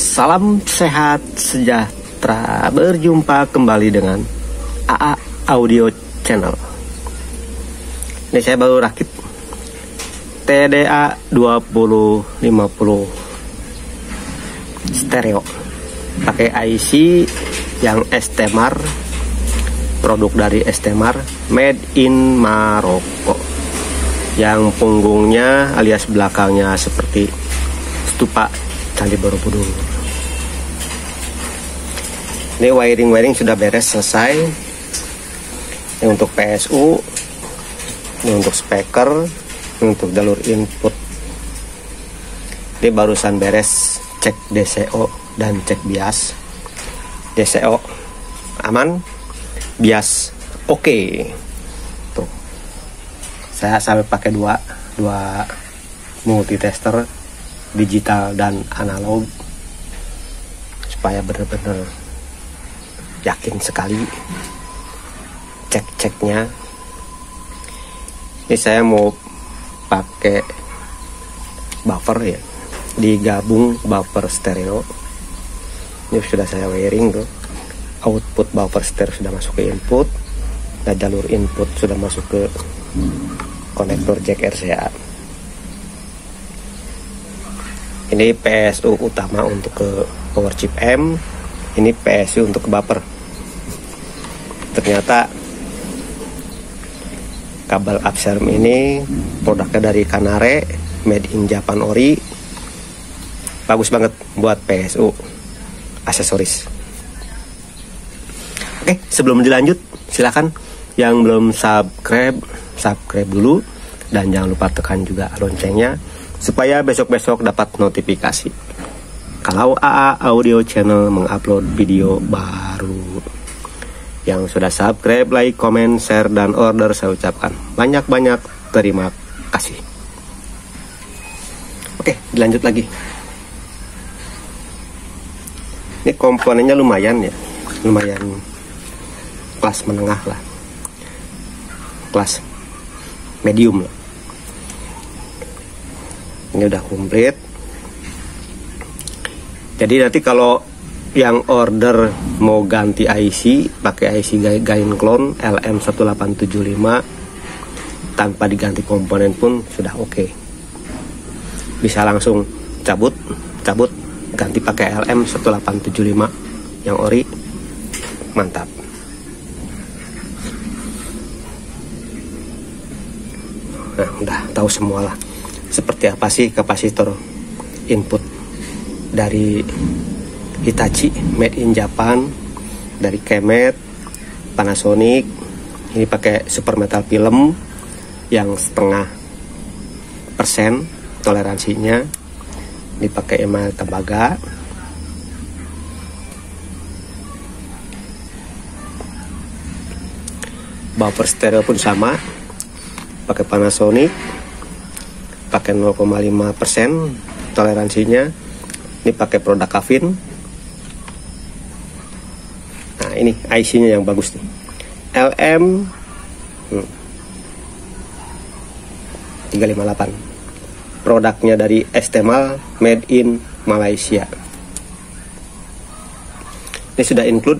Salam sehat sejahtera. Berjumpa kembali dengan AA Audio Channel. Ini saya baru rakit TDA 2050 stereo pakai IC yang STMar, produk dari STMar, made in Maroko, yang punggungnya alias belakangnya seperti stupa Candi Borobudur. Ini wiring sudah beres, selesai. Ini untuk PSU, ini untuk speaker, ini untuk jalur input. Ini barusan beres cek DCO dan cek bias. DCO aman, bias oke. Tuh, saya sampai pakai dua multitester, digital dan analog, supaya benar-benar yakin sekali cek-ceknya. Ini saya mau pakai buffer ya, digabung buffer stereo. Ini sudah saya wiring tuh, output buffer stereo sudah masuk ke input, dan jalur input sudah masuk ke konektor jack RCA. Ini PSU utama untuk ke power chip M, ini PSU untuk ke buffer. Ternyata kabel Upserm ini produknya dari Kanare, made in Japan ori, bagus banget buat PSU aksesoris. Oke, sebelum dilanjut, silakan yang belum subscribe dulu, dan jangan lupa tekan juga loncengnya supaya besok-besok dapat notifikasi kalau AA Audio Channel mengupload video baru. Yang sudah subscribe, like, comment, share, dan order, saya ucapkan banyak-banyak terima kasih. Oke, dilanjut lagi. Ini komponennya lumayan ya, lumayan kelas menengah lah, kelas medium lah. Ini udah komplit. Jadi nanti kalau yang order mau ganti IC pakai IC Gain Clone LM1875 tanpa diganti komponen pun sudah oke. Bisa langsung cabut ganti pakai LM1875 yang ori, mantap. Nah, udah tahu semua lah seperti apa sih kapasitor input dari Hitachi, made in Japan, dari Kemet, Panasonic. Ini pakai super metal film yang 0,5% toleransinya. Ini pakai email tembaga. Buffer stereo pun sama, pakai Panasonic, pakai 0,5% toleransinya. Ini pakai produk Kavin. Nah, ini IC-nya yang bagus nih, LM 358. Produknya dari STMal, made in Malaysia. Ini sudah include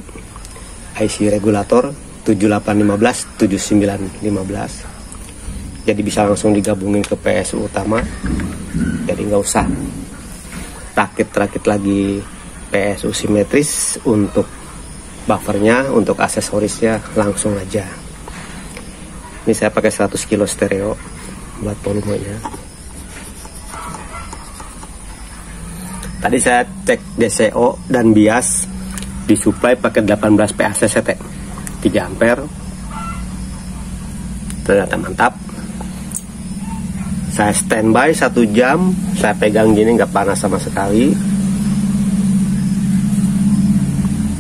IC regulator 7815, 7915. Jadi bisa langsung digabungin ke PSU utama. Jadi nggak usah rakit lagi PSU simetris untuk buffernya, untuk aksesorisnya langsung aja. Ini saya pakai 100 kilo stereo buat volumenya. Tadi saya cek DCO dan bias, disuplai pakai 18 PACCT 3 ampere. Ternyata mantap. Saya standby 1 jam, saya pegang gini nggak panas sama sekali,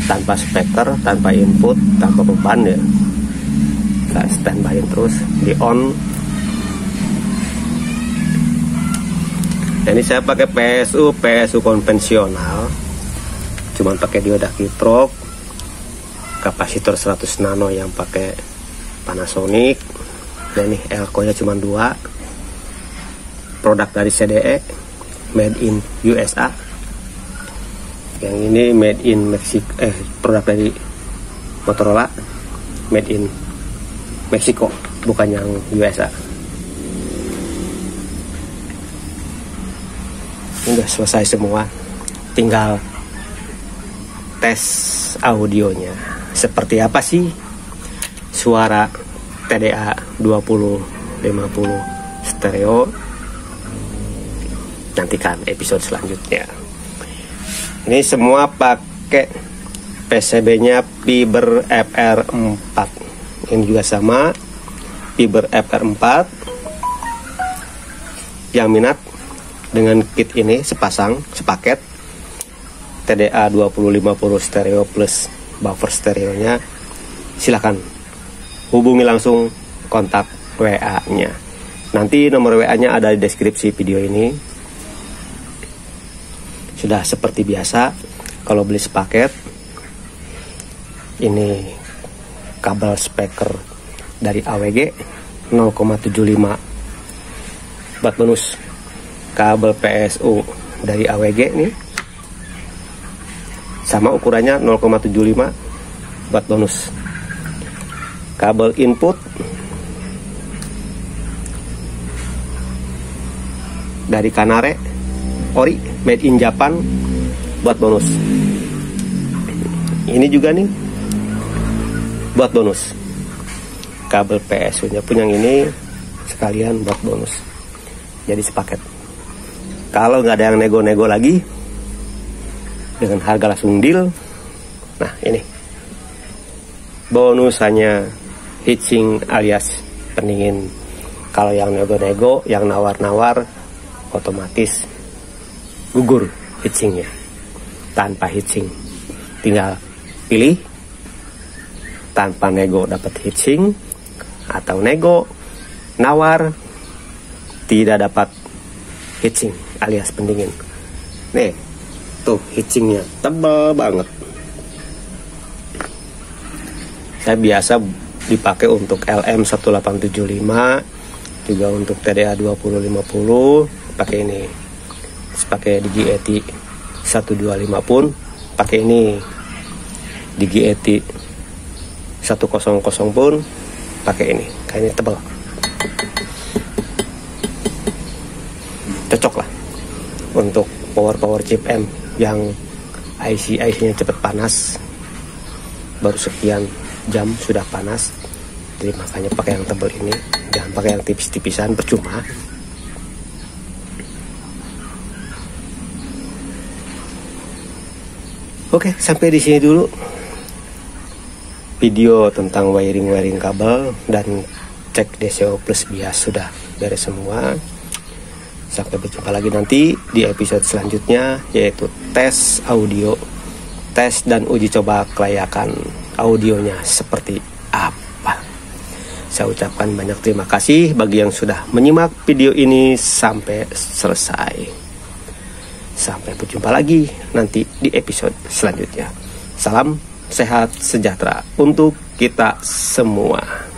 tanpa speaker, tanpa input, tanpa beban ya. Saya standby terus, di on. Ini saya pakai PSU konvensional, cuman pakai dioda kitrok, kapasitor 100 nano yang pakai Panasonic. Dan ini elko-nya cuma 2, produk dari CDE, made in USA. Yang ini made in Mexico, produk dari Motorola made in Meksiko, bukan yang USA. Udah selesai semua, tinggal tes audionya. Seperti apa sih suara TDA 2050 stereo? Nantikan episode selanjutnya. Ini semua pakai PCB-nya Fiber FR4. Ini juga sama, Fiber FR4. Yang minat dengan kit ini sepaket TDA 2050 stereo plus buffer stereonya, silahkan hubungi langsung kontak WA-nya. Nanti nomor WA-nya ada di deskripsi video ini. Sudah seperti biasa, kalau beli sepaket, ini kabel speaker dari AWG 0,75 buat bonus. Kabel PSU dari AWG nih sama ukurannya 0,75 buat bonus. Kabel input dari Kanare ori made in Japan buat bonus. Ini juga nih buat bonus. Kabel PSU nya pun yang ini sekalian buat bonus. Jadi sepaket. Kalau nggak ada yang nego-nego lagi dengan harga langsung deal, nah ini bonusannya heatsink alias pendingin. Kalau yang nego-nego, yang nawar-nawar, otomatis gugur heatsinknya. Tanpa heatsink tinggal pilih, tanpa nego dapat heatsink, atau nego nawar tidak dapat heatsink alias pendingin. Nih tuh heatsinknya tebal banget. Saya biasa dipakai untuk LM1875, juga untuk TDA 2050 pakai ini. Pakai DigiEti 125 pun pakai ini. DigiEti 100 pun pakai ini. Kayaknya tebal, cocok lah untuk power chip M yang IC-nya cepet panas, baru sekian jam sudah panas. Jadi makanya pakai yang tebal ini, jangan pakai yang tipis-tipisan, percuma. Oke, sampai di sini dulu video tentang wiring kabel dan cek DCO plus bias sudah beres semua. Sampai berjumpa lagi nanti di episode selanjutnya, yaitu tes audio, tes dan uji coba kelayakan audionya seperti apa. Saya ucapkan banyak terima kasih bagi yang sudah menyimak video ini sampai selesai. Sampai berjumpa lagi nanti di episode selanjutnya. Salam sehat sejahtera untuk kita semua.